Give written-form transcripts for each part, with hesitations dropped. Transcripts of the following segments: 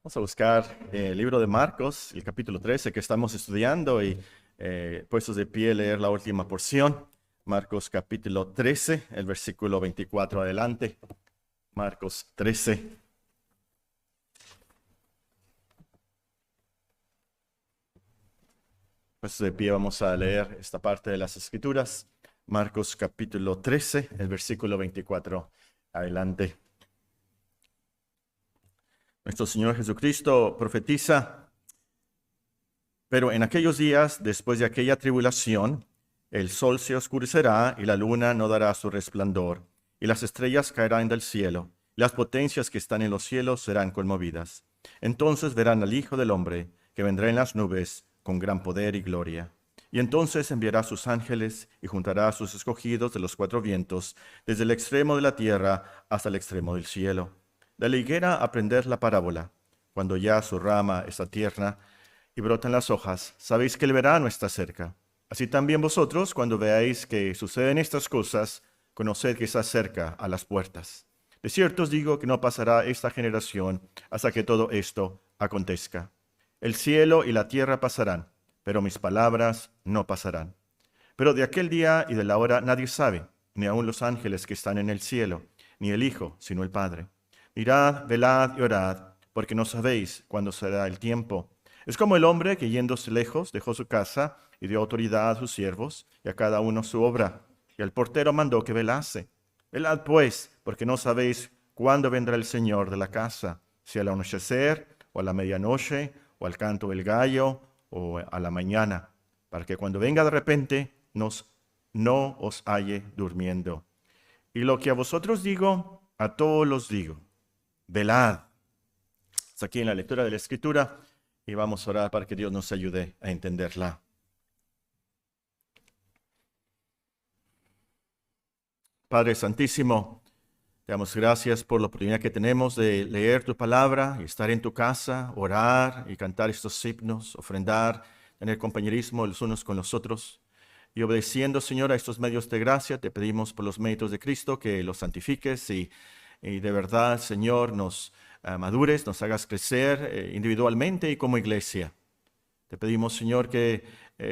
Vamos a buscar el libro de Marcos, el capítulo 13 que estamos estudiando y puestos de pie leer la última porción. Marcos capítulo 13, el versículo 24 adelante. Marcos 13. Puestos de pie vamos a leer esta parte de las Escrituras. Marcos capítulo 13, el versículo 24 adelante. Nuestro Señor Jesucristo profetiza: pero en aquellos días, después de aquella tribulación, el sol se oscurecerá y la luna no dará su resplandor, y las estrellas caerán del cielo, y las potencias que están en los cielos serán conmovidas. Entonces verán al Hijo del Hombre, que vendrá en las nubes con gran poder y gloria. Y entonces enviará sus ángeles y juntará a sus escogidos de los cuatro vientos, desde el extremo de la tierra hasta el extremo del cielo. De la higuera aprended la parábola. Cuando ya su rama está tierna y brotan las hojas, sabéis que el verano está cerca. Así también vosotros, cuando veáis que suceden estas cosas, conoced que está cerca a las puertas. De cierto os digo que no pasará esta generación hasta que todo esto acontezca. El cielo y la tierra pasarán, pero mis palabras no pasarán. Pero de aquel día y de la hora nadie sabe, ni aun los ángeles que están en el cielo, ni el Hijo, sino el Padre. Mirad, velad y orad, porque no sabéis cuándo será el tiempo. Es como el hombre que yéndose lejos dejó su casa y dio autoridad a sus siervos y a cada uno su obra. Y el portero mandó que velase. Velad pues, porque no sabéis cuándo vendrá el Señor de la casa, si al anochecer, o a la medianoche, o al canto del gallo, o a la mañana, para que cuando venga de repente no os halle durmiendo. Y lo que a vosotros digo, a todos los digo: velad. Hasta aquí en la lectura de la Escritura, y vamos a orar para que Dios nos ayude a entenderla. Padre Santísimo, te damos gracias por la oportunidad que tenemos de leer tu palabra y estar en tu casa, orar y cantar estos himnos, ofrendar, tener compañerismo los unos con los otros. Y obedeciendo, Señor, a estos medios de gracia, te pedimos por los méritos de Cristo que los santifiques y de verdad, Señor, nos madures, nos hagas crecer individualmente y como iglesia. Te pedimos, Señor, que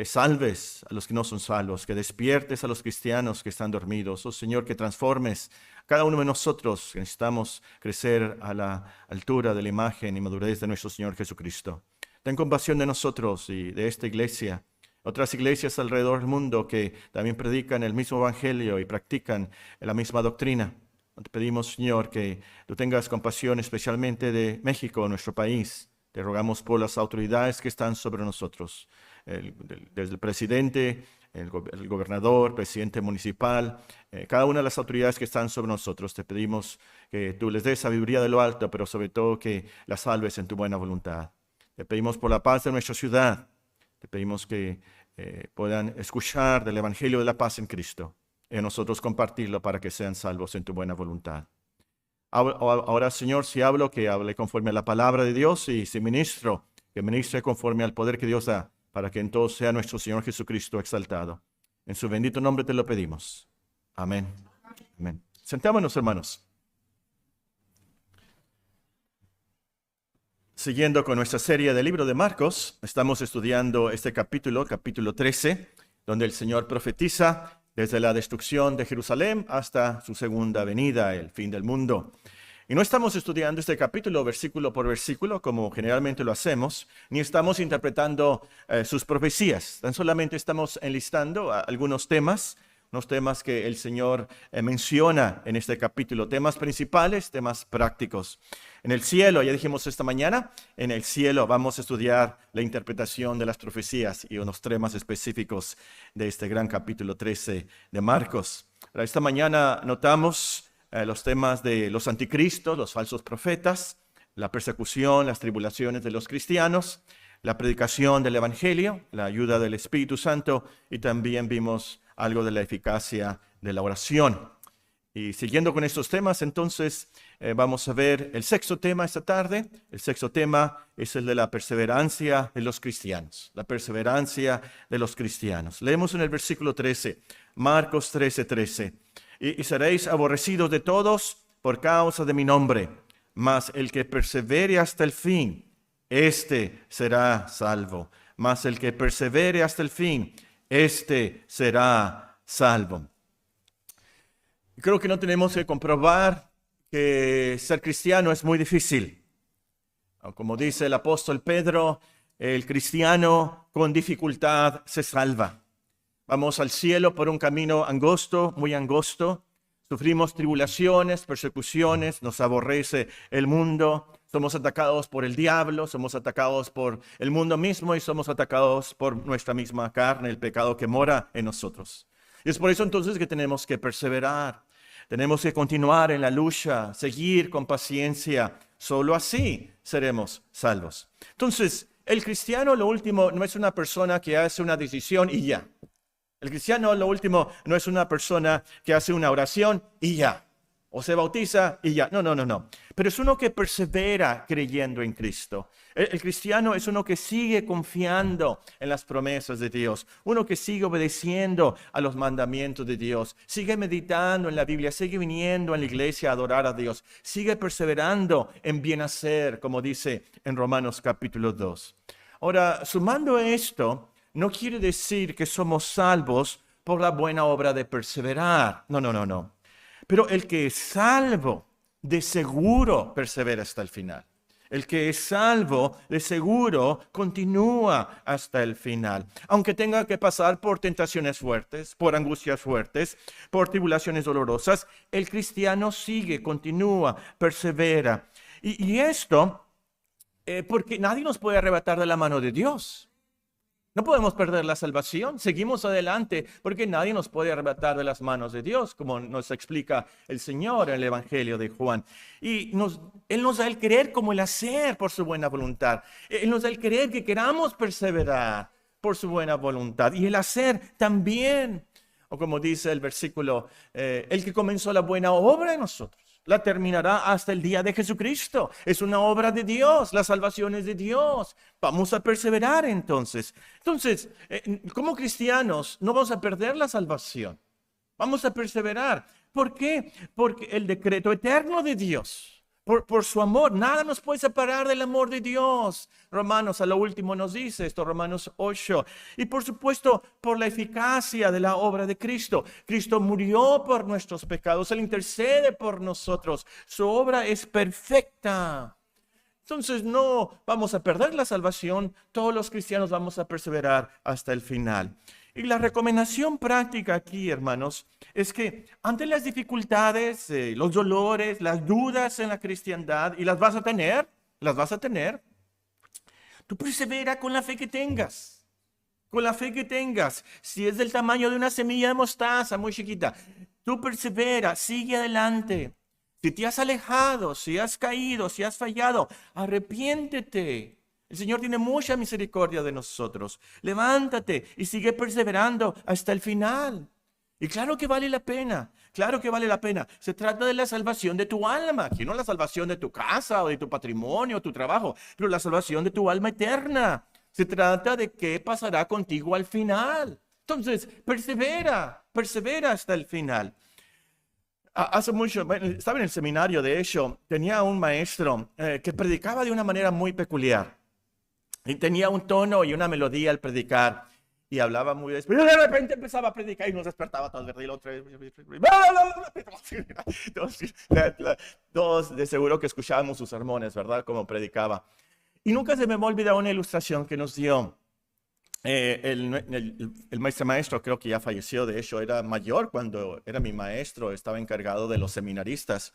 salves a los que no son salvos, que despiertes a los cristianos que están dormidos. Oh, Señor, que transformes a cada uno de nosotros, que necesitamos crecer a la altura de la imagen y madurez de nuestro Señor Jesucristo. Ten compasión de nosotros y de esta iglesia, otras iglesias alrededor del mundo que también predican el mismo evangelio y practican la misma doctrina. Te pedimos, Señor, que tú tengas compasión especialmente de México, nuestro país. Te rogamos por las autoridades que están sobre nosotros, desde el presidente, el gobernador, presidente municipal, cada una de las autoridades que están sobre nosotros. Te pedimos que tú les des sabiduría de lo alto, pero sobre todo que las salves en tu buena voluntad. Te pedimos por la paz de nuestra ciudad. Te pedimos que puedan escuchar del Evangelio de la paz en Cristo y nosotros compartirlo para que sean salvos en tu buena voluntad. Ahora, Señor, si hablo, que hable conforme a la palabra de Dios, y si ministro, que ministre conforme al poder que Dios da, para que en todo sea nuestro Señor Jesucristo exaltado. En su bendito nombre te lo pedimos. Amén. Amén. Sentémonos, hermanos. Siguiendo con nuestra serie del libro de Marcos, estamos estudiando este capítulo 13, donde el Señor profetiza desde la destrucción de Jerusalén hasta su segunda venida, el fin del mundo. Y no estamos estudiando este capítulo versículo por versículo, como generalmente lo hacemos, ni estamos interpretando sus profecías. Tan solamente estamos enlistando algunos temas, unos temas que el Señor menciona en este capítulo, temas principales, temas prácticos. En el cielo, ya dijimos esta mañana, en el cielo vamos a estudiar la interpretación de las profecías y unos temas específicos de este gran capítulo 13 de Marcos. Esta mañana notamos los temas de los anticristos, los falsos profetas, la persecución, las tribulaciones de los cristianos, la predicación del Evangelio, la ayuda del Espíritu Santo, y también vimos algo de la eficacia de la oración. Y siguiendo con estos temas, entonces vamos a ver el sexto tema esta tarde. El sexto tema es el de la perseverancia de los cristianos. La perseverancia de los cristianos. Leemos en el versículo 13, Marcos 13:13. Y seréis aborrecidos de todos por causa de mi nombre, mas el que persevere hasta el fin, éste será salvo. Mas el que persevere hasta el fin, éste será salvo. Creo que no tenemos que comprobar que ser cristiano es muy difícil. Como dice el apóstol Pedro, el cristiano con dificultad se salva. Vamos al cielo por un camino angosto, muy angosto. Sufrimos tribulaciones, persecuciones, nos aborrece el mundo. Somos atacados por el diablo, somos atacados por el mundo mismo y somos atacados por nuestra misma carne, el pecado que mora en nosotros. Y es por eso entonces que tenemos que perseverar. Tenemos que continuar en la lucha, seguir con paciencia. Solo así seremos salvos. Entonces, el cristiano, lo último, no es una persona que hace una decisión y ya. El cristiano, lo último, no es una persona que hace una oración y ya. O se bautiza y ya. No. Pero es uno que persevera creyendo en Cristo. El cristiano es uno que sigue confiando en las promesas de Dios. Uno que sigue obedeciendo a los mandamientos de Dios. Sigue meditando en la Biblia. Sigue viniendo a la iglesia a adorar a Dios. Sigue perseverando en bien hacer, como dice en Romanos capítulo 2. Ahora, sumando esto, no quiere decir que somos salvos por la buena obra de perseverar. No. Pero el que es salvo, de seguro persevera hasta el final. El que es salvo, de seguro continúa hasta el final. Aunque tenga que pasar por tentaciones fuertes, por angustias fuertes, por tribulaciones dolorosas, el cristiano sigue, continúa, persevera. Y esto, porque nadie nos puede arrebatar de la mano de Dios. No podemos perder la salvación, seguimos adelante porque nadie nos puede arrebatar de las manos de Dios, como nos explica el Señor en el Evangelio de Juan. Y Él nos da el querer como el hacer por su buena voluntad. Él nos da el querer que queramos perseverar por su buena voluntad y el hacer también. O como dice el versículo, el que comenzó la buena obra en nosotros la terminará hasta el día de Jesucristo. Es una obra de Dios, la salvación es de Dios. Vamos a perseverar entonces. Entonces, como cristianos, no vamos a perder la salvación. Vamos a perseverar. ¿Por qué? Porque el decreto eterno de Dios, por su amor, nada nos puede separar del amor de Dios. Romanos a lo último nos dice esto, Romanos 8. Y por supuesto, por la eficacia de la obra de Cristo. Cristo murió por nuestros pecados, Él intercede por nosotros. Su obra es perfecta. Entonces no vamos a perder la salvación, todos los cristianos vamos a perseverar hasta el final. Y la recomendación práctica aquí, hermanos, es que ante las dificultades, los dolores, las dudas en la cristiandad, y las vas a tener, tú persevera con la fe que tengas. Con la fe que tengas, si es del tamaño de una semilla de mostaza muy chiquita, tú persevera, sigue adelante. Si te has alejado, si has caído, si has fallado, arrepiéntete. El Señor tiene mucha misericordia de nosotros. Levántate y sigue perseverando hasta el final. Y claro que vale la pena, claro que vale la pena. Se trata de la salvación de tu alma, aquí no la salvación de tu casa o de tu patrimonio o tu trabajo, pero la salvación de tu alma eterna. Se trata de qué pasará contigo al final. Entonces, persevera hasta el final. Hace mucho, estaba en el seminario, de hecho, tenía un maestro que predicaba de una manera muy peculiar. Y tenía un tono y una melodía al predicar. Y hablaba muy despacio. Y de repente empezaba a predicar y nos despertaba todos, ¿verdad? Y el otro... Todos de seguro que escuchábamos sus sermones, ¿verdad? Como predicaba. Y nunca se me va a olvidar una ilustración que nos dio. El maestro, creo que ya falleció, de hecho era mayor cuando era mi maestro, estaba encargado de los seminaristas.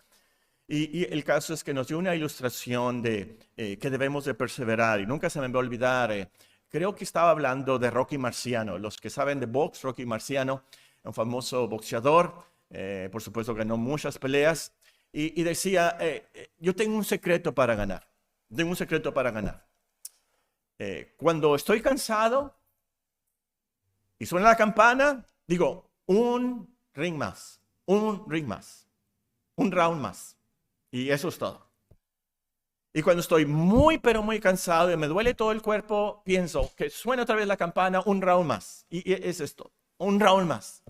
Y el caso es que nos dio una ilustración de que debemos de perseverar y nunca se me va a olvidar. Creo que estaba hablando de Rocky Marciano. Los que saben de box, Rocky Marciano, un famoso boxeador, por supuesto ganó muchas peleas y decía, yo tengo un secreto para ganar. Tengo un secreto para ganar. Cuando estoy cansado y suena la campana, digo, un ring más, un round más. Y eso es todo. Y cuando estoy muy, pero muy cansado y me duele todo el cuerpo, pienso que suena otra vez la campana, un round más. Y es esto, un round más.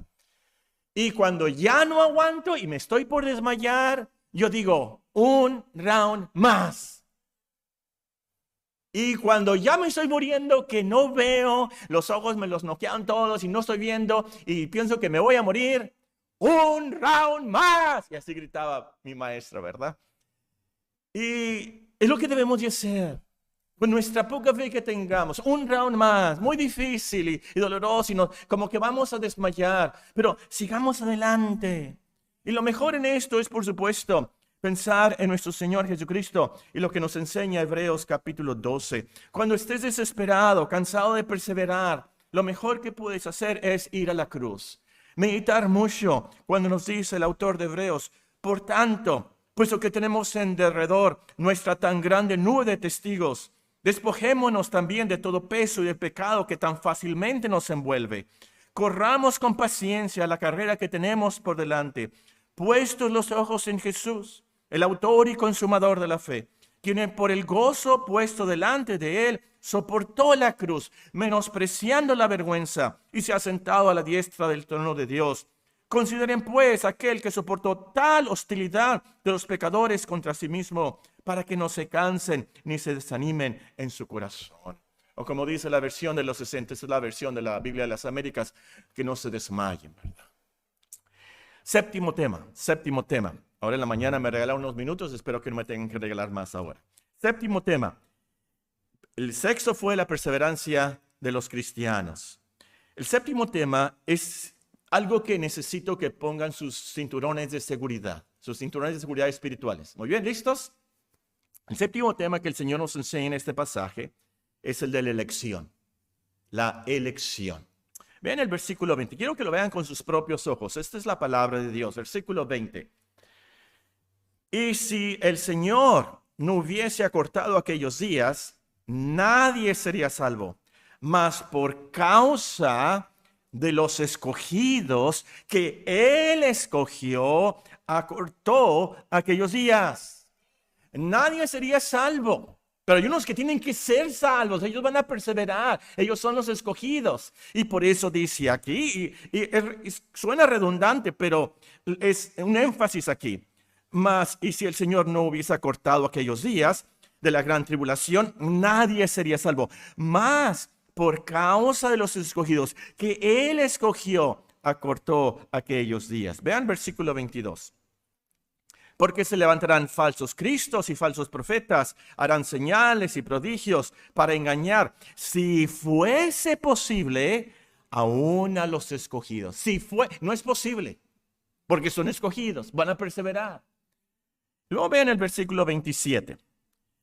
Y cuando ya no aguanto y me estoy por desmayar, yo digo, un round más. Y cuando ya me estoy muriendo, que no veo, los ojos me los noquearon todos y no estoy viendo y pienso que me voy a morir, un round más. Y así gritaba mi maestra, ¿verdad? Y es lo que debemos de hacer. Con nuestra poca fe que tengamos, un round más, muy difícil y doloroso, como que vamos a desmayar, pero sigamos adelante. Y lo mejor en esto es, por supuesto, pensar en nuestro Señor Jesucristo y lo que nos enseña Hebreos capítulo 12. Cuando estés desesperado, cansado de perseverar, lo mejor que puedes hacer es ir a la cruz. Meditar mucho cuando nos dice el autor de Hebreos, por tanto, puesto que tenemos en derredor nuestra tan grande nube de testigos, despojémonos también de todo peso y de pecado que tan fácilmente nos envuelve. Corramos con paciencia la carrera que tenemos por delante, puestos los ojos en Jesús, el autor y consumador de la fe, quien por el gozo puesto delante de él soportó la cruz, menospreciando la vergüenza, y se ha sentado a la diestra del trono de Dios. Consideren pues aquel que soportó tal hostilidad de los pecadores contra sí mismo, para que no se cansen ni se desanimen en su corazón. O como dice la versión de los 60, es la versión de la Biblia de las Américas, que no se desmayen, ¿verdad? Séptimo tema. Ahora en la mañana me regalaron unos minutos, espero que no me tengan que regalar más ahora. Séptimo tema. El sexto fue la perseverancia de los cristianos. El séptimo tema es algo que necesito que pongan sus cinturones de seguridad espirituales. Muy bien, ¿listos? El séptimo tema que el Señor nos enseña en este pasaje es el de la elección. La elección. Vean el versículo 20. Quiero que lo vean con sus propios ojos. Esta es la palabra de Dios. Versículo 20. Y si el Señor no hubiese acortado aquellos días, nadie sería salvo. Mas por causa de los escogidos que Él escogió, acortó aquellos días. Nadie sería salvo. Pero hay unos que tienen que ser salvos, ellos van a perseverar, ellos son los escogidos. Y por eso dice aquí, suena redundante, pero es un énfasis aquí. Mas, y si el Señor no hubiese acortado aquellos días de la gran tribulación, nadie sería salvo. Mas, por causa de los escogidos, que Él escogió, acortó aquellos días. Vean versículo 22. Porque se levantarán falsos cristos y falsos profetas, harán señales y prodigios para engañar, si fuese posible, aún a los escogidos. No es posible, porque son escogidos, van a perseverar. Luego vean el versículo 27.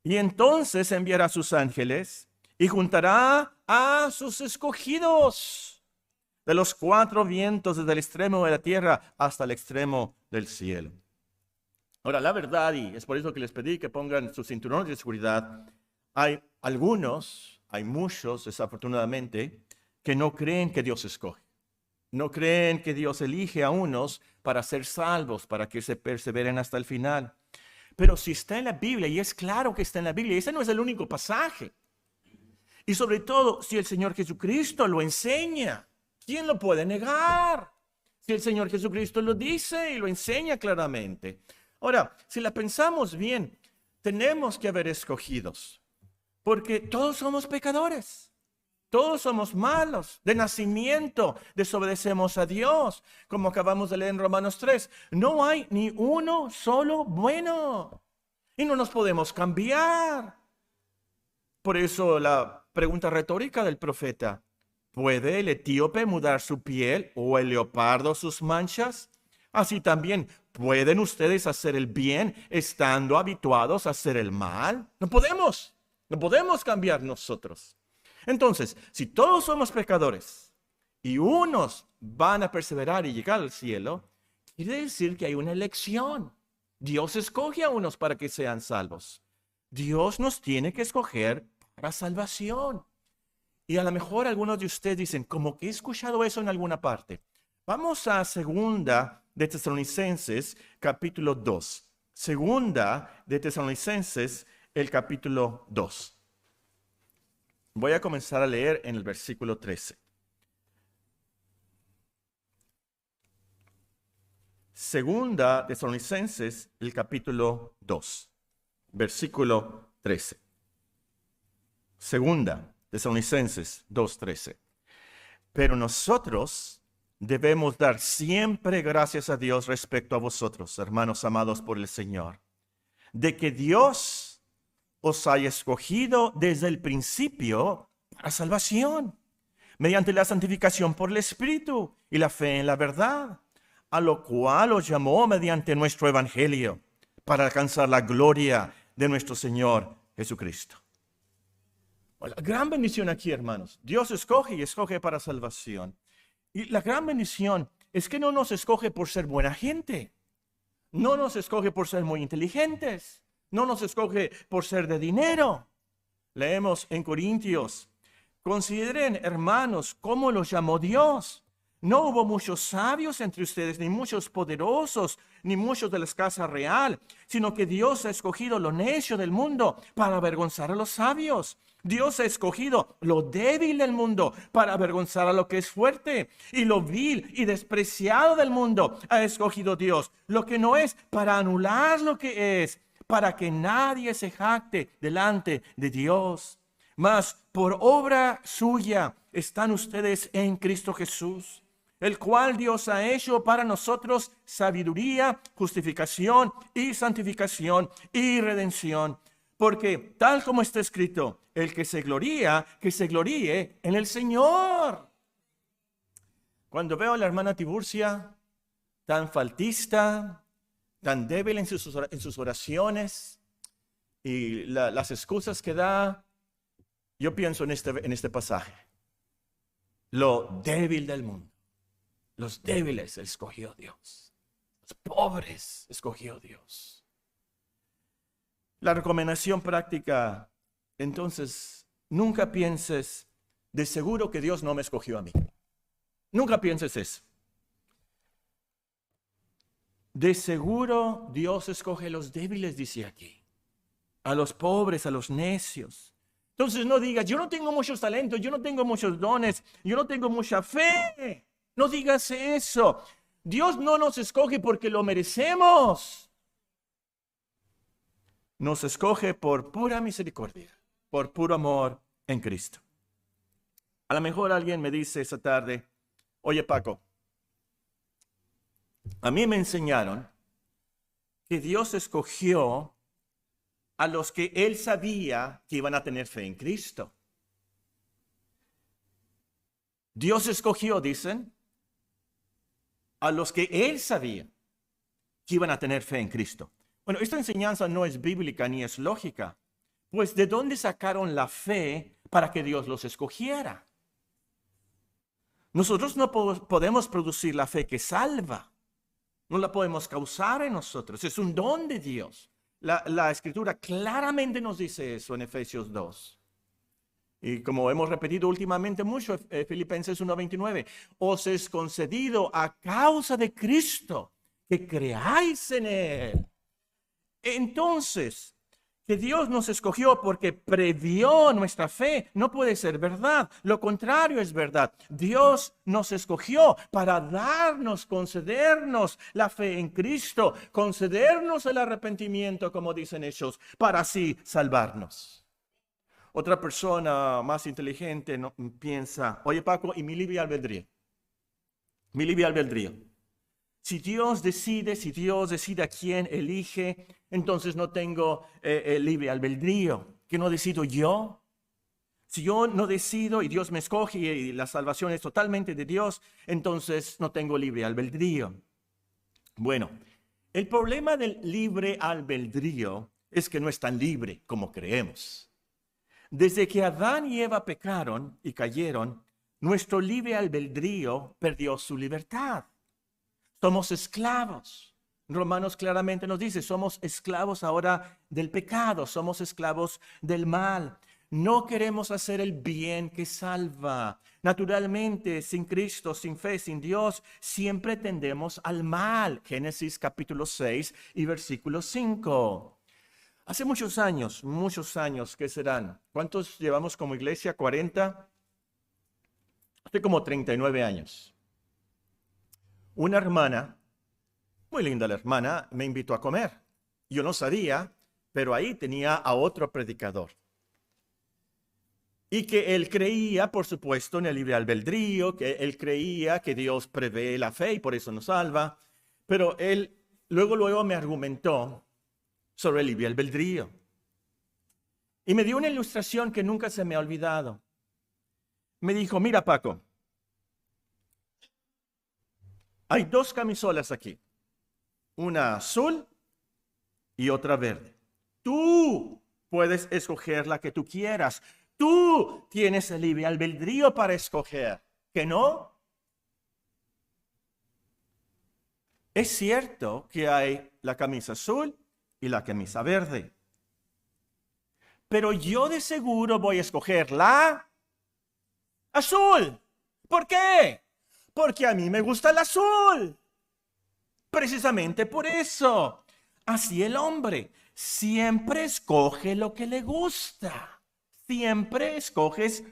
Y entonces enviará a sus ángeles y juntará a sus escogidos de los cuatro vientos, desde el extremo de la tierra hasta el extremo del cielo. Ahora, la verdad, y es por eso que les pedí que pongan sus cinturones de seguridad, hay muchos, desafortunadamente, que no creen que Dios escoge. No creen que Dios elige a unos para ser salvos, para que se perseveren hasta el final. Pero si está en la Biblia, y es claro que está en la Biblia, ese no es el único pasaje. Y sobre todo, si el Señor Jesucristo lo enseña, ¿quién lo puede negar? Si el Señor Jesucristo lo dice y lo enseña claramente. Ahora, si la pensamos bien, tenemos que haber escogidos, porque todos somos pecadores, todos somos malos, de nacimiento desobedecemos a Dios, como acabamos de leer en Romanos 3, no hay ni uno solo bueno, y no nos podemos cambiar. Por eso la pregunta retórica del profeta, ¿puede el etíope mudar su piel o el leopardo sus manchas? Así también, ¿pueden ustedes hacer el bien estando habituados a hacer el mal? No podemos cambiar nosotros. Entonces, si todos somos pecadores y unos van a perseverar y llegar al cielo, quiere decir que hay una elección. Dios escoge a unos para que sean salvos. Dios nos tiene que escoger para salvación. Y a lo mejor algunos de ustedes dicen, como que he escuchado eso en alguna parte. Vamos a segunda de Tesalonicenses, capítulo 2. Segunda de Tesalonicenses, el capítulo 2. Voy a comenzar a leer en el versículo 13. Segunda Tesalonicenses, el capítulo 2, versículo 13. Segunda Tesalonicenses 2:13. Pero nosotros debemos dar siempre gracias a Dios respecto a vosotros, hermanos amados por el Señor, de que Dios os haya escogido desde el principio para salvación, mediante la santificación por el Espíritu y la fe en la verdad, a lo cual os llamó mediante nuestro Evangelio, para alcanzar la gloria de nuestro Señor Jesucristo. La gran bendición aquí, hermanos, Dios escoge y escoge para salvación. Y la gran bendición es que no nos escoge por ser buena gente, no nos escoge por ser muy inteligentes, no nos escoge por ser de dinero. Leemos en Corintios: consideren, hermanos, cómo los llamó Dios. No hubo muchos sabios entre ustedes, ni muchos poderosos, ni muchos de la casa real, sino que Dios ha escogido lo necio del mundo para avergonzar a los sabios. Dios ha escogido lo débil del mundo para avergonzar a lo que es fuerte. Y lo vil y despreciado del mundo ha escogido Dios, lo que no es, para anular lo que es, para que nadie se jacte delante de Dios. Mas por obra suya están ustedes en Cristo Jesús, el cual Dios ha hecho para nosotros sabiduría, justificación y santificación y redención. Porque tal como está escrito, el que se gloría, que se gloríe en el Señor. Cuando veo a la hermana Tiburcia tan faltista, tan débil en sus oraciones y las excusas que da, yo pienso en este pasaje. Lo débil del mundo. Los débiles escogió Dios. Los pobres escogió Dios. La recomendación práctica, entonces, nunca pienses, de seguro que Dios no me escogió a mí. Nunca pienses eso. De seguro Dios escoge a los débiles, dice aquí. A los pobres, a los necios. Entonces no digas, yo no tengo muchos talentos, yo no tengo muchos dones, yo no tengo mucha fe. No digas eso. Dios no nos escoge porque lo merecemos. Nos escoge por pura misericordia, por puro amor en Cristo. A lo mejor alguien me dice esta tarde: oye, Paco, a mí me enseñaron que Dios escogió a los que Él sabía que iban a tener fe en Cristo. Dios escogió, dicen, a los que Él sabía que iban a tener fe en Cristo. Bueno, esta enseñanza no es bíblica ni es lógica. Pues, ¿de dónde sacaron la fe para que Dios los escogiera? Nosotros no podemos producir la fe que salva. No la podemos causar en nosotros. Es un don de Dios. La Escritura claramente nos dice eso en Efesios 2. Y como hemos repetido últimamente mucho, Filipenses 1:29, os es concedido a causa de Cristo que creáis en Él. Entonces, que Dios nos escogió porque previó nuestra fe no puede ser verdad. Lo contrario es verdad. Dios nos escogió para darnos, concedernos la fe en Cristo, concedernos el arrepentimiento, como dicen ellos, para así salvarnos. Otra persona más inteligente piensa: oye, Paco, ¿y mi libre albedrío? Mi libre albedrío. Si Dios decide a quién elige, entonces no tengo libre albedrío. ¿Que no decido yo? Si yo no decido y Dios me escoge y la salvación es totalmente de Dios, entonces no tengo libre albedrío. Bueno, el problema del libre albedrío es que no es tan libre como creemos. Desde que Adán y Eva pecaron y cayeron, nuestro libre albedrío perdió su libertad. Somos esclavos. Romanos claramente nos dice: somos esclavos ahora del pecado, somos esclavos del mal. No queremos hacer el bien que salva. Naturalmente, sin Cristo, sin fe, sin Dios, siempre tendemos al mal. Génesis capítulo 6 y versículo 5. Hace muchos años, ¿qué serán? ¿Cuántos llevamos como iglesia? ¿40? Hace como 39 años. Una hermana Muy linda la hermana, me invitó a comer. Yo no sabía, pero ahí tenía a otro predicador. Y que él creía, por supuesto, en el libre albedrío, que él creía que Dios prevé la fe y por eso nos salva. Pero él luego me argumentó sobre el libre albedrío. Y me dio una ilustración que nunca se me ha olvidado. Me dijo, mira Paco, hay dos camisolas aquí. Una azul y otra verde. Tú puedes escoger la que tú quieras. Tú tienes el libre albedrío para escoger. ¿Que no? Es cierto que hay la camisa azul y la camisa verde. Pero yo de seguro voy a escoger la azul. ¿Por qué? Porque a mí me gusta el azul. Precisamente por eso. Así el hombre siempre escoge lo que le gusta. Siempre escoges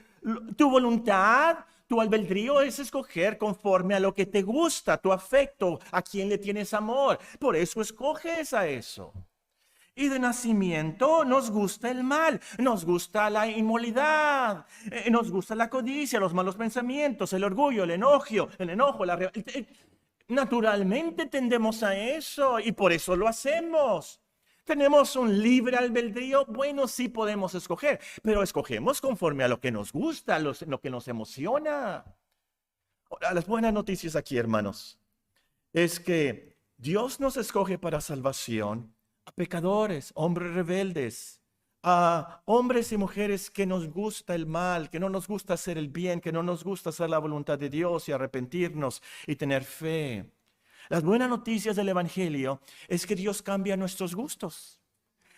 tu voluntad, tu albedrío es escoger conforme a lo que te gusta, tu afecto, a quien le tienes amor. Por eso escoges a eso. Y de nacimiento nos gusta el mal, nos gusta la inmoralidad, nos gusta la codicia, los malos pensamientos, el orgullo, el enojo, naturalmente tendemos a eso y por eso lo hacemos. ¿Tenemos un libre albedrío? Bueno, sí podemos escoger, pero escogemos conforme a lo que nos gusta, lo que nos emociona. Ahora, las buenas noticias aquí, hermanos, es que Dios nos escoge para salvación a pecadores, hombres rebeldes, a hombres y mujeres que nos gusta el mal, que no nos gusta hacer el bien, que no nos gusta hacer la voluntad de Dios y arrepentirnos y tener fe. Las buenas noticias del Evangelio es que Dios cambia nuestros gustos,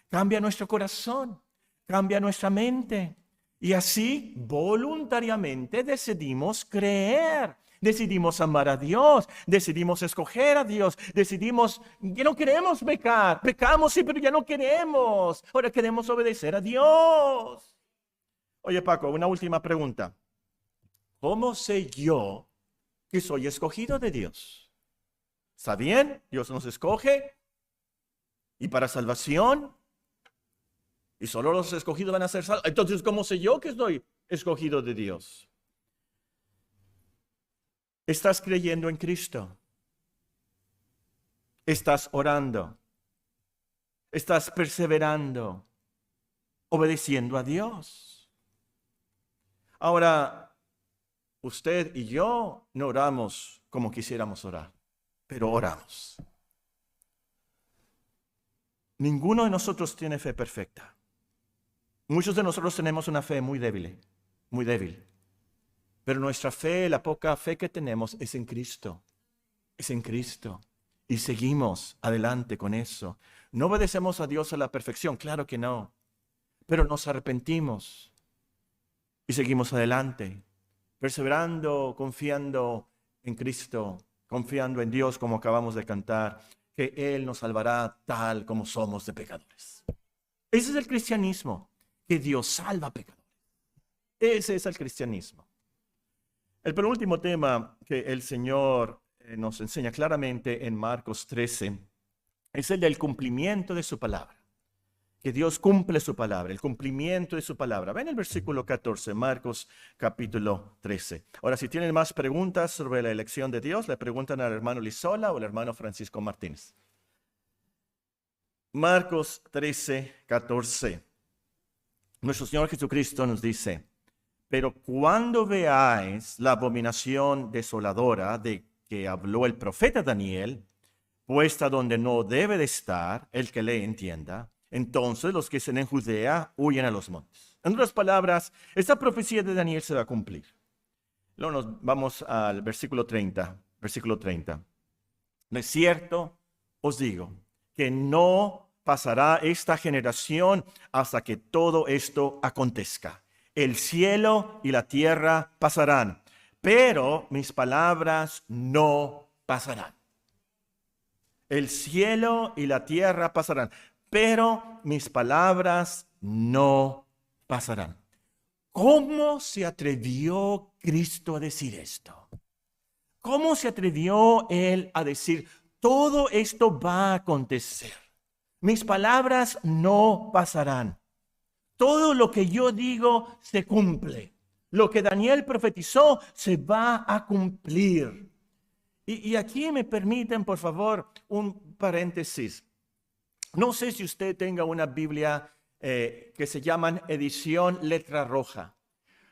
cambia nuestro corazón, cambia nuestra mente. Y así voluntariamente decidimos creer, decidimos amar a Dios, decidimos escoger a Dios, decidimos que no queremos pecar. Pecamos sí, pero ya no queremos. Ahora queremos obedecer a Dios. Oye Paco, una última pregunta. ¿Cómo sé yo que soy escogido de Dios? ¿Está bien? Dios nos escoge. Y para salvación. Y solo los escogidos van a ser salvos. Entonces, ¿cómo sé yo que estoy escogido de Dios? ¿Estás creyendo en Cristo? ¿Estás orando? ¿Estás perseverando? ¿Obedeciendo a Dios? Ahora, usted y yo no oramos como quisiéramos orar, pero oramos. Ninguno de nosotros tiene fe perfecta. Muchos de nosotros tenemos una fe muy débil, muy débil. Pero nuestra fe, la poca fe que tenemos es en Cristo. Es en Cristo. Y seguimos adelante con eso. No obedecemos a Dios a la perfección, claro que no. Pero nos arrepentimos y seguimos adelante, perseverando, confiando en Cristo, confiando en Dios como acabamos de cantar, que Él nos salvará tal como somos de pecadores. Ese es el cristianismo, que Dios salva a pecadores. Ese es el cristianismo. El penúltimo tema que el Señor nos enseña claramente en Marcos 13 es el del cumplimiento de su palabra. Que Dios cumple su palabra, el cumplimiento de su palabra. Ven el versículo 14, Marcos capítulo 13. Ahora, si tienen más preguntas sobre la elección de Dios, le preguntan al hermano Lizola o al hermano Francisco Martínez. Marcos 13, 14. Nuestro Señor Jesucristo nos dice: pero cuando veáis la abominación desoladora de que habló el profeta Daniel, puesta donde no debe de estar, el que le entienda, entonces los que estén en Judea huyen a los montes. En otras palabras, esta profecía de Daniel se va a cumplir. Luego nos vamos al versículo 30. Versículo 30. De cierto os digo que no pasará esta generación hasta que todo esto acontezca. El cielo y la tierra pasarán, pero mis palabras no pasarán. El cielo y la tierra pasarán, pero mis palabras no pasarán. ¿Cómo se atrevió Cristo a decir esto? ¿Cómo se atrevió Él a decir todo esto va a acontecer. Mis palabras no pasarán. Todo lo que yo digo se cumple. Lo que Daniel profetizó se va a cumplir. Y aquí me permiten, por favor, un paréntesis. No sé si usted tenga una Biblia que se llaman edición letra roja.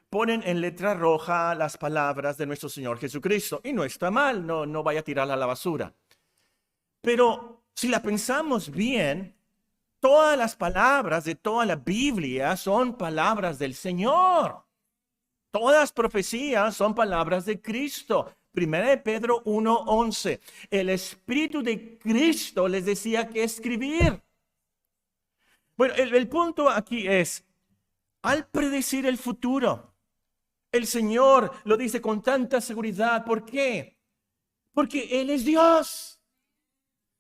Ponen en letra roja las palabras de nuestro Señor Jesucristo. Y no está mal, no vaya a tirarla a la basura. Pero si la pensamos bien, todas las palabras de toda la Biblia son palabras del Señor. Todas las profecías son palabras de Cristo. 1 Pedro 1:11. El Espíritu de Cristo les decía que escribir. Bueno, el punto aquí es, al predecir el futuro, el Señor lo dice con tanta seguridad. ¿Por qué? Porque Él es Dios.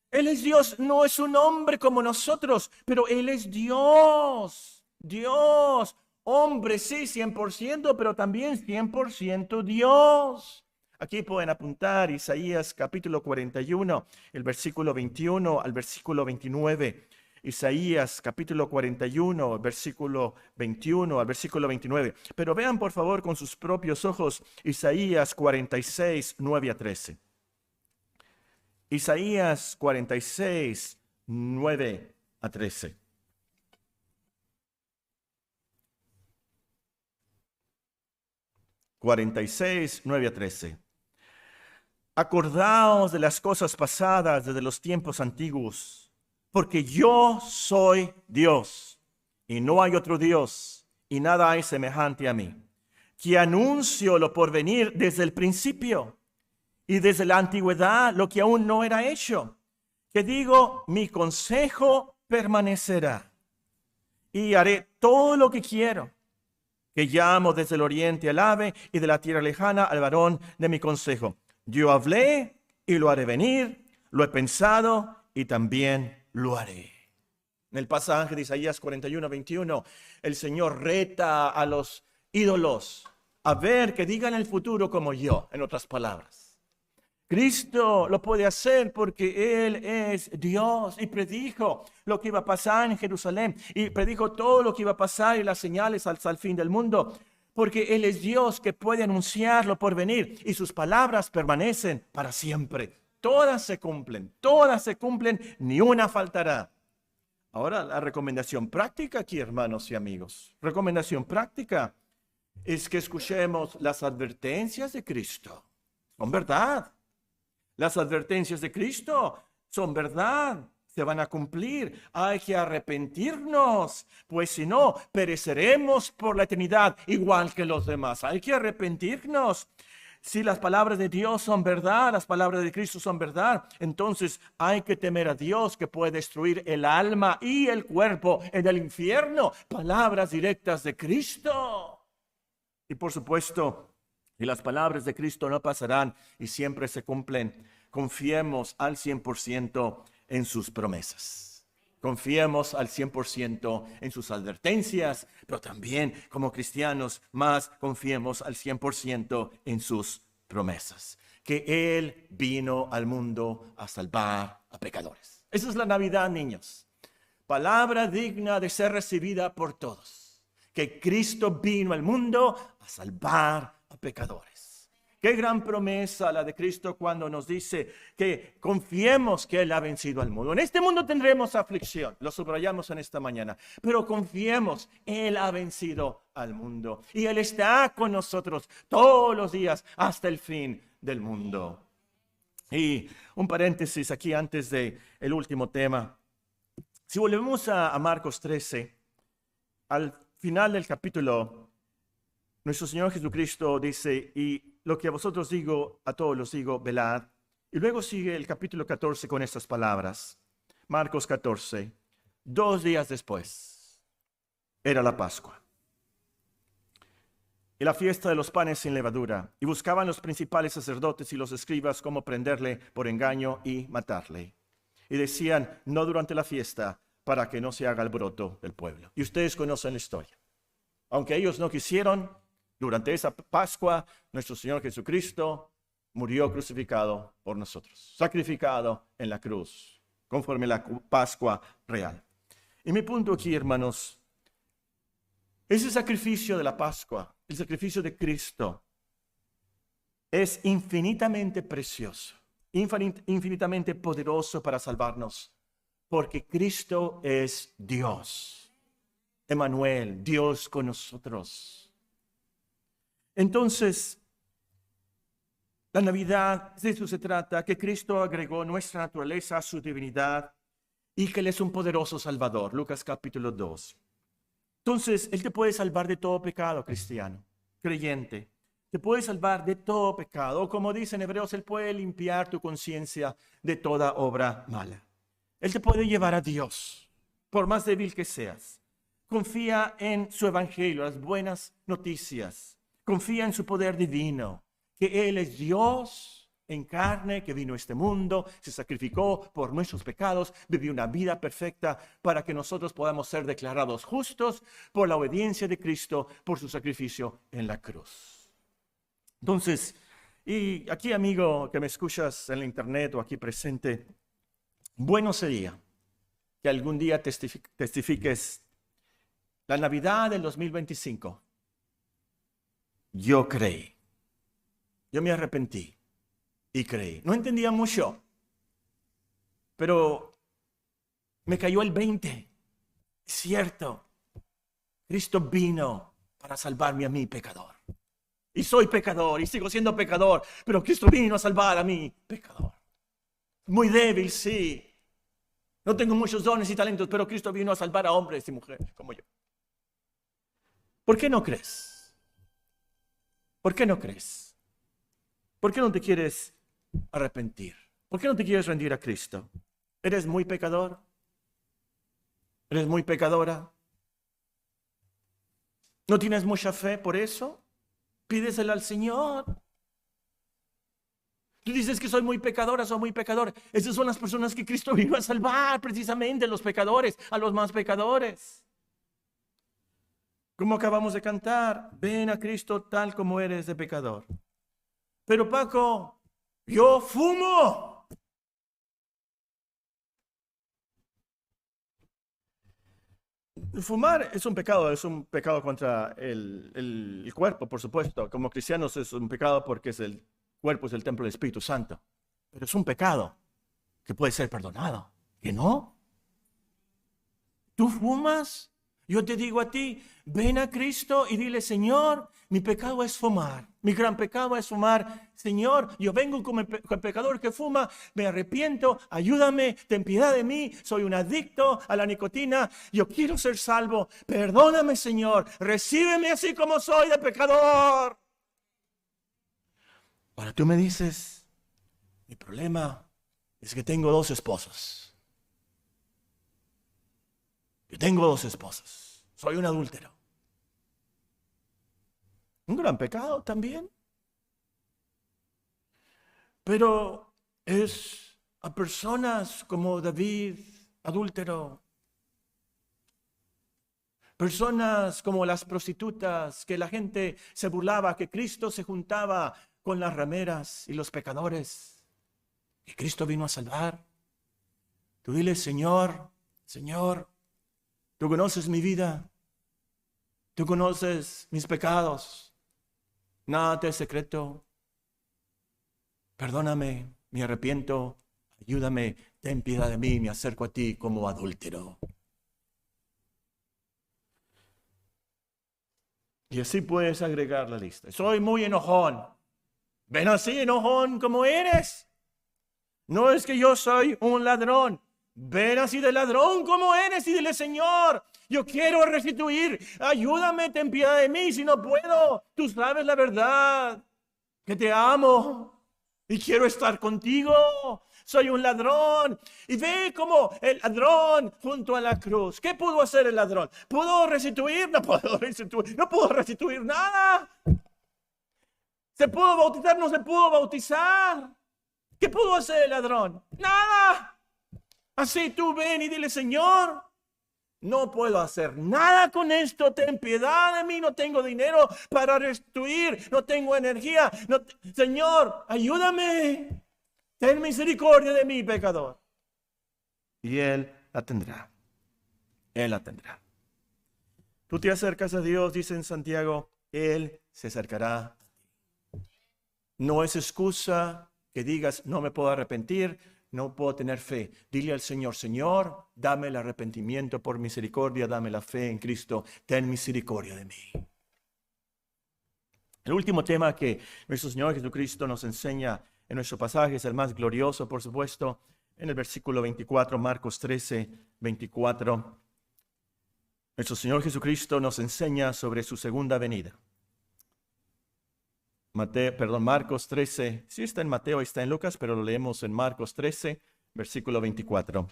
Él es Dios, no es un hombre como nosotros, pero Él es Dios. Dios, hombre, sí, 100%, pero también 100% Dios. Aquí pueden apuntar Isaías capítulo 41, el versículo 21 al versículo 29. Isaías capítulo 41, versículo 21 al versículo 29. Pero vean por favor con sus propios ojos Isaías 46, 9 a 13. Isaías 46, 9 a 13. (46, 9 a 13). Acordaos de las cosas pasadas desde los tiempos antiguos, porque yo soy Dios, y no hay otro Dios, y nada hay semejante a mí, que anuncio lo por venir desde el principio, y desde la antigüedad lo que aún no era hecho, que digo, mi consejo permanecerá, y haré todo lo que quiero, que llamo desde el oriente al ave, y de la tierra lejana al varón de mi consejo. Yo hablé y lo haré venir, lo he pensado y también lo haré. En el pasaje de Isaías 41, 21, el Señor reta a los ídolos a ver que digan el futuro como yo, en otras palabras. Cristo lo puede hacer porque Él es Dios y predijo lo que iba a pasar en Jerusalén y predijo todo lo que iba a pasar y las señales hasta el fin del mundo. Porque Él es Dios que puede anunciarlo por venir y sus palabras permanecen para siempre. Todas se cumplen, ni una faltará. Ahora la recomendación práctica aquí, hermanos y amigos. Recomendación práctica es que escuchemos las advertencias de Cristo. Son verdad. Las advertencias de Cristo son verdad. Se van a cumplir. Hay que arrepentirnos, pues si no, pereceremos por la eternidad igual que los demás. Hay que arrepentirnos. Si las palabras de Dios son verdad, las palabras de Cristo son verdad, entonces hay que temer a Dios que puede destruir el alma y el cuerpo en el infierno. Palabras directas de Cristo. Y por supuesto, y las palabras de Cristo no pasarán y siempre se cumplen. Confiemos al 100% en sus promesas. Confiemos al 100% en sus advertencias, pero también como cristianos más confiemos al 100% en sus promesas. Que Él vino al mundo a salvar a pecadores. Esa es la Navidad, niños. Palabra digna de ser recibida por todos. Que Cristo vino al mundo a salvar a pecadores. Qué gran promesa la de Cristo cuando nos dice que confiemos que Él ha vencido al mundo. En este mundo tendremos aflicción, lo subrayamos en esta mañana, pero confiemos, Él ha vencido al mundo y Él está con nosotros todos los días hasta el fin del mundo. Y un paréntesis aquí antes del último tema. Si volvemos a Marcos 13, al final del capítulo, nuestro Señor Jesucristo dice, y lo que a vosotros digo, a todos los digo, velad. Y luego sigue el capítulo 14 con estas palabras. Marcos 14, 2 días después, era la Pascua. Y la fiesta de los panes sin levadura. Y buscaban los principales sacerdotes y los escribas cómo prenderle por engaño y matarle. Y decían, no durante la fiesta, para que no se haga alboroto del pueblo. Y ustedes conocen la historia. Aunque ellos no quisieron, durante esa Pascua, nuestro Señor Jesucristo murió crucificado por nosotros, sacrificado en la cruz, conforme a la Pascua real. Y mi punto aquí, hermanos, ese sacrificio de la Pascua, el sacrificio de Cristo, es infinitamente precioso, infinitamente poderoso para salvarnos, porque Cristo es Dios, Emmanuel, Dios con nosotros. Entonces, la Navidad, de eso se trata, que Cristo agregó nuestra naturaleza a su divinidad y que Él es un poderoso Salvador. Lucas capítulo 2. Entonces, Él te puede salvar de todo pecado, cristiano, creyente. Te puede salvar de todo pecado. O como dicen Hebreos, Él puede limpiar tu conciencia de toda obra mala. Él te puede llevar a Dios, por más débil que seas. Confía en su evangelio, las buenas noticias. Confía en su poder divino, que Él es Dios en carne, que vino a este mundo, se sacrificó por nuestros pecados, vivió una vida perfecta para que nosotros podamos ser declarados justos por la obediencia de Cristo, por su sacrificio en la cruz. Entonces, y aquí, amigo, que me escuchas en la internet o aquí presente, bueno sería que algún día testifiques la Navidad del 2025. Yo creí. Yo me arrepentí y creí. No entendía mucho, pero me cayó el 20. Es cierto, Cristo vino para salvarme a mí, pecador. Y soy pecador y sigo siendo pecador, pero Cristo vino a salvar a mí, pecador. Muy débil, sí. No tengo muchos dones y talentos, pero Cristo vino a salvar a hombres y mujeres como yo. ¿Por qué no crees? ¿Por qué no crees? ¿Por qué no te quieres arrepentir? ¿Por qué no te quieres rendir a Cristo? ¿Eres muy pecador? ¿Eres muy pecadora? ¿No tienes mucha fe por eso? Pídesela al Señor. Tú dices que soy muy pecadora, soy muy pecador. Esas son las personas que Cristo vino a salvar, precisamente los pecadores, a los más pecadores. Como acabamos de cantar, ven a Cristo tal como eres de pecador. Pero Paco, yo fumo. Fumar es un pecado contra el cuerpo, por supuesto. Como cristianos es un pecado porque el cuerpo es el templo del Espíritu Santo. Pero es un pecado que puede ser perdonado. ¿Que no? ¿Tú fumas? Yo te digo a ti, ven a Cristo y dile, Señor, mi pecado es fumar. Mi gran pecado es fumar. Señor, yo vengo como el pecador que fuma, me arrepiento, ayúdame, ten piedad de mí, soy un adicto a la nicotina, yo quiero ser salvo. Perdóname, Señor, recíbeme así como soy de pecador. Ahora tú me dices, mi problema es que tengo 2 esposos. Yo tengo 2 esposas. Soy un adúltero. Un gran pecado también. Pero es a personas como David, adúltero. Personas como las prostitutas, que la gente se burlaba, que Cristo se juntaba con las rameras y los pecadores. Que Cristo vino a salvar. Tú dile, Señor, Señor, tú conoces mi vida, tú conoces mis pecados, nada te es secreto. Perdóname, me arrepiento, ayúdame, ten piedad de mí, me acerco a ti como adúltero. Y así puedes agregar la lista. Soy muy enojón. Ven así, enojón como eres. No es que yo soy un ladrón. Ven así de ladrón como eres y dile, Señor, yo quiero restituir. Ayúdame, ten piedad de mí si no puedo. Tú sabes la verdad, que te amo y quiero estar contigo. Soy un ladrón. Y ve como el ladrón junto a la cruz. ¿Qué pudo hacer el ladrón? ¿Pudo restituir? No pudo restituir. No pudo restituir nada. ¿Se pudo bautizar? No se pudo bautizar. ¿Qué pudo hacer el ladrón? Nada. Así tú ven y dile, Señor, No puedo hacer nada con esto. Ten piedad de mí. No tengo dinero para restituir. No tengo energía. Señor, ayúdame. Ten misericordia de mí, pecador. Y Él la tendrá. Él la tendrá. Tú te acercas a Dios, dice en Santiago, Él se acercará. No es excusa que digas, no me puedo arrepentir, no puedo tener fe. Dile al Señor, Señor, dame el arrepentimiento por misericordia, dame la fe en Cristo, ten misericordia de mí. El último tema que nuestro Señor Jesucristo nos enseña en nuestro pasaje es el más glorioso, por supuesto, en el versículo 24, Marcos 13, 24. Nuestro Señor Jesucristo nos enseña sobre su segunda venida. Marcos 13, sí está en Mateo, está en Lucas, pero lo leemos en Marcos 13, versículo 24.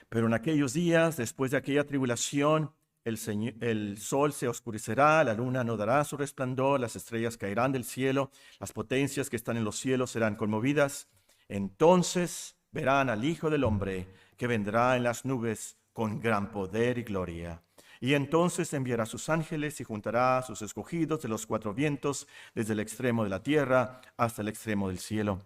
Pero en aquellos días, después de aquella tribulación, el sol se oscurecerá, la luna no dará su resplandor, las estrellas caerán del cielo, las potencias que están en los cielos serán conmovidas. Entonces verán al Hijo del Hombre que vendrá en las nubes con gran poder y gloria. Y entonces enviará sus ángeles y juntará a sus escogidos de los cuatro vientos, desde el extremo de la tierra hasta el extremo del cielo.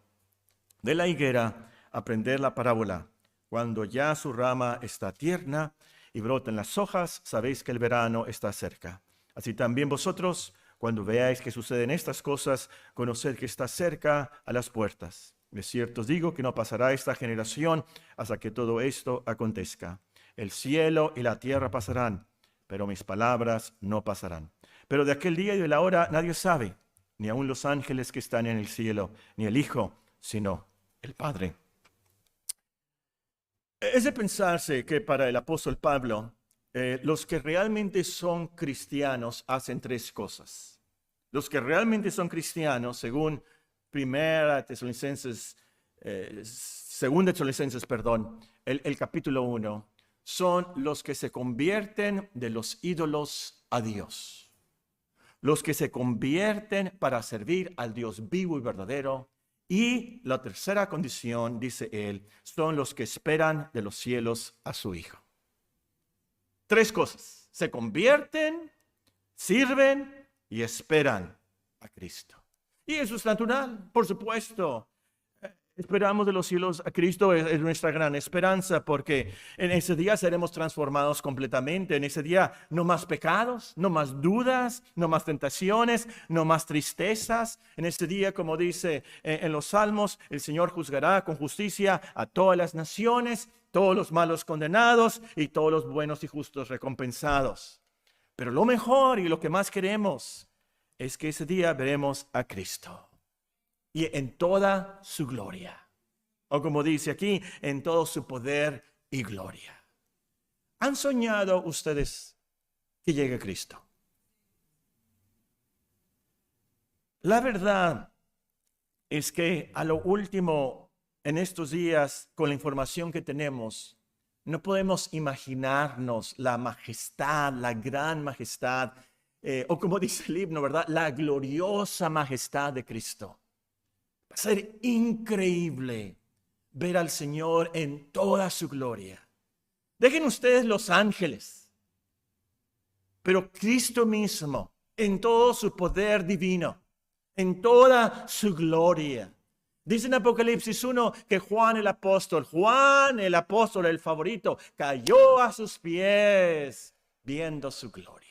De la higuera, aprender la parábola. Cuando ya su rama está tierna y brotan las hojas, sabéis que el verano está cerca. Así también vosotros, cuando veáis que suceden estas cosas, conoced que está cerca a las puertas. De cierto os digo que no pasará esta generación hasta que todo esto acontezca. El cielo y la tierra pasarán, pero mis palabras no pasarán. Pero de aquel día y de la hora nadie sabe, ni aun los ángeles que están en el cielo, ni el Hijo, sino el Padre. Es de pensarse que para el apóstol Pablo, los que realmente son cristianos hacen tres cosas. Los que realmente son cristianos, según Segunda Tesalonicenses, el capítulo 1, son los que se convierten de los ídolos a Dios. Los que se convierten para servir al Dios vivo y verdadero. Y la tercera condición, dice él, son los que esperan de los cielos a su Hijo. Tres cosas. Se convierten, sirven y esperan a Cristo. Y eso es natural, por supuesto. Esperamos de los cielos a Cristo, es nuestra gran esperanza, porque en ese día seremos transformados completamente. En ese día no más pecados, no más dudas, no más tentaciones, no más tristezas. En ese día, como dice en los Salmos, el Señor juzgará con justicia a todas las naciones, todos los malos condenados y todos los buenos y justos recompensados. Pero lo mejor y lo que más queremos es que ese día veremos a Cristo. Y en toda su gloria. O como dice aquí, en todo su poder y gloria. ¿Han soñado ustedes que llegue Cristo? La verdad es que a lo último, en estos días, con la información que tenemos, no podemos imaginarnos la majestad, la gran majestad, o como dice el himno, ¿verdad? La gloriosa majestad de Cristo. Va a ser increíble ver al Señor en toda su gloria. Dejen ustedes los ángeles, pero Cristo mismo en todo su poder divino, en toda su gloria. Dice en Apocalipsis 1 que Juan el apóstol, el favorito, cayó a sus pies viendo su gloria.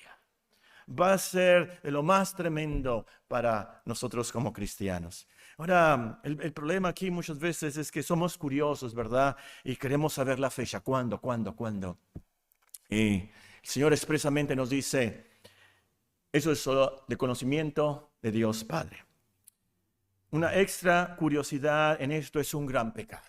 Va a ser de lo más tremendo para nosotros como cristianos. Ahora, el problema aquí muchas veces es que somos curiosos, ¿verdad? Y queremos saber la fecha. ¿Cuándo? Y el Señor expresamente nos dice, eso es solo de conocimiento de Dios Padre. Una extra curiosidad en esto es un gran pecado.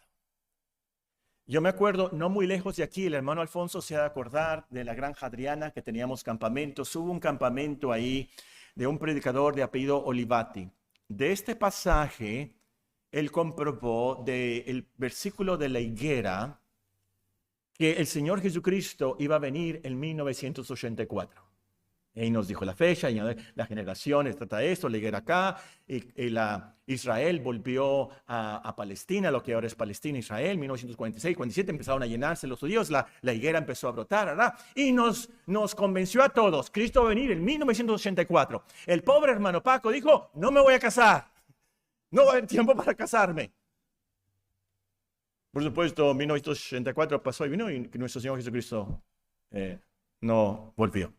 Yo me acuerdo, no muy lejos de aquí, el hermano Alfonso se ha de acordar de la Granja Adriana, que teníamos campamentos. Hubo un campamento ahí de un predicador de apellido Olivati. De este pasaje, él comprobó del versículo de la higuera que el Señor Jesucristo iba a venir en 1984. Y nos dijo la fecha, y la generación trata esto, la higuera acá, Israel volvió a Palestina, lo que ahora es Palestina, Israel, 1946, 47, empezaron a llenarse los judíos, la higuera empezó a brotar, ¿verdad? Y nos convenció a todos, Cristo va a venir en 1984. El pobre hermano Paco dijo, no me voy a casar, no va a haber tiempo para casarme. Por supuesto, 1984 pasó y vino y nuestro Señor Jesucristo no volvió.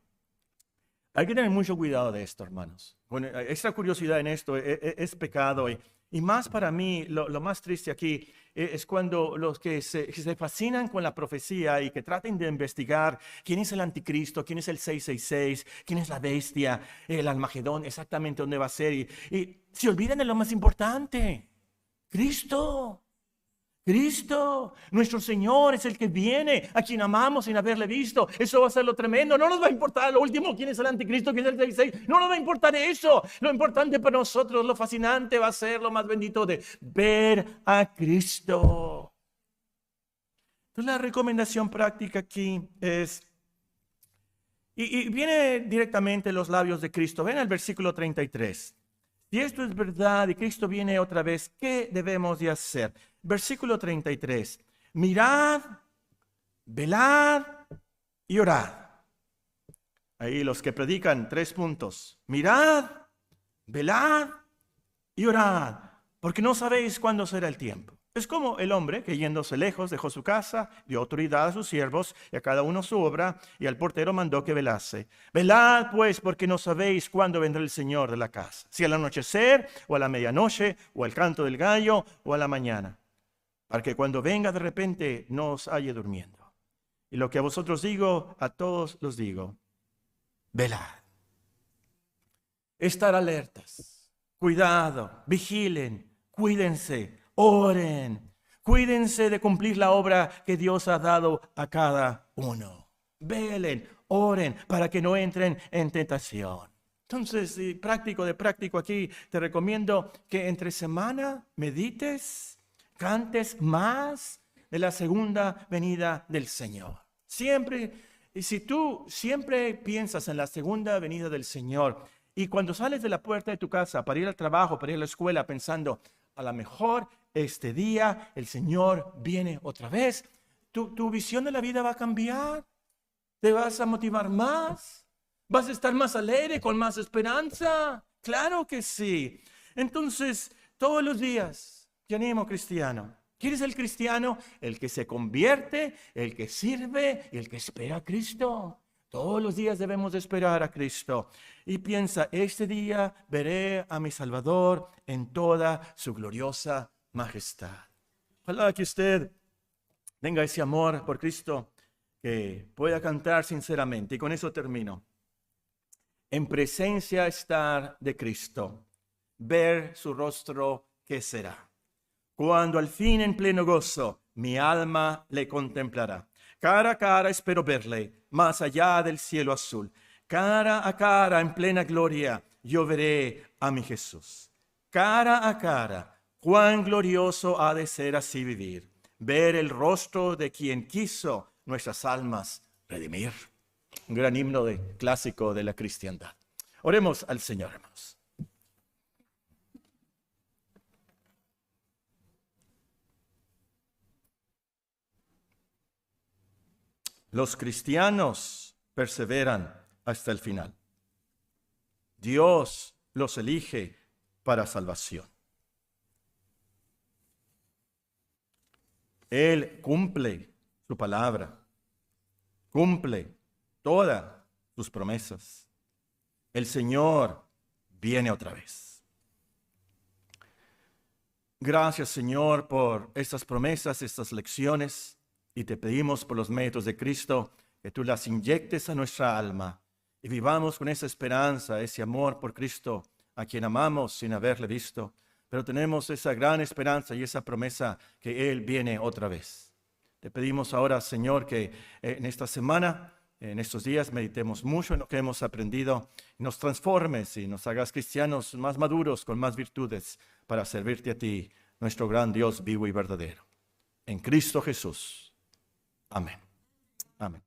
Hay que tener mucho cuidado de esto, hermanos. Bueno, esta curiosidad en esto es pecado. Y más para mí, lo más triste aquí es cuando los que se fascinan con la profecía y que traten de investigar quién es el anticristo, quién es el 666, quién es la bestia, el Almagedón, exactamente dónde va a ser. Y se olvidan de lo más importante, Cristo. Cristo, nuestro Señor, es el que viene, a quien amamos sin haberle visto. Eso va a ser lo tremendo. No nos va a importar lo último, quién es el anticristo, quién es el 66. No nos va a importar eso. Lo importante para nosotros, lo fascinante va a ser lo más bendito de ver a Cristo. Entonces la recomendación práctica aquí es, y viene directamente de los labios de Cristo. Ven al versículo 33. Si esto es verdad y Cristo viene otra vez, ¿qué debemos de hacer? Versículo 33. Mirad, velad y orad. Ahí los que predican, 3 puntos. Mirad, velad y orad, porque no sabéis cuándo será el tiempo. Es como el hombre que yéndose lejos dejó su casa, dio autoridad a sus siervos y a cada uno su obra, y al portero mandó que velase. Velad pues, porque no sabéis cuándo vendrá el Señor de la casa, si al anochecer, o a la medianoche, o al canto del gallo, o a la mañana, para que cuando venga de repente no os halle durmiendo. Y lo que a vosotros digo, a todos los digo, velad. Estar alertas, cuidado, vigilen, cuídense. Oren, cuídense de cumplir la obra que Dios ha dado a cada uno. Velen, oren para que no entren en tentación. Entonces, de práctico aquí, te recomiendo que entre semana medites, cantes más de la segunda venida del Señor. Si tú siempre piensas en la segunda venida del Señor y cuando sales de la puerta de tu casa para ir al trabajo, para ir a la escuela, pensando, a lo mejor este día el Señor viene otra vez, tu visión de la vida va a cambiar, te vas a motivar más, vas a estar más alegre, con más esperanza. Claro que sí. Entonces, todos los días, te animo, cristiano. ¿Quién es el cristiano? El que se convierte, el que sirve y el que espera a Cristo. Todos los días debemos esperar a Cristo. Y piensa, este día veré a mi Salvador en toda su gloriosa majestad. Ojalá que usted tenga ese amor por Cristo, que pueda cantar sinceramente. Y con eso termino. En presencia estar de Cristo, ver su rostro, ¿qué será? Cuando al fin en pleno gozo mi alma le contemplará. Cara a cara espero verle, más allá del cielo azul. Cara a cara en plena gloria yo veré a mi Jesús. Cara a cara, cuán glorioso ha de ser así vivir. Ver el rostro de quien quiso nuestras almas redimir. Un gran himno clásico de la cristiandad. Oremos al Señor, hermanos. Los cristianos perseveran hasta el final. Dios los elige para salvación. Él cumple su palabra, cumple todas sus promesas. El Señor viene otra vez. Gracias, Señor, por estas promesas, estas lecciones. Y te pedimos por los méritos de Cristo que tú las inyectes a nuestra alma y vivamos con esa esperanza, ese amor por Cristo, a quien amamos sin haberle visto. Pero tenemos esa gran esperanza y esa promesa que Él viene otra vez. Te pedimos ahora, Señor, que en esta semana, en estos días, meditemos mucho en lo que hemos aprendido, nos transformes y nos hagas cristianos más maduros, con más virtudes, para servirte a ti, nuestro gran Dios vivo y verdadero. En Cristo Jesús. Amén. Amén.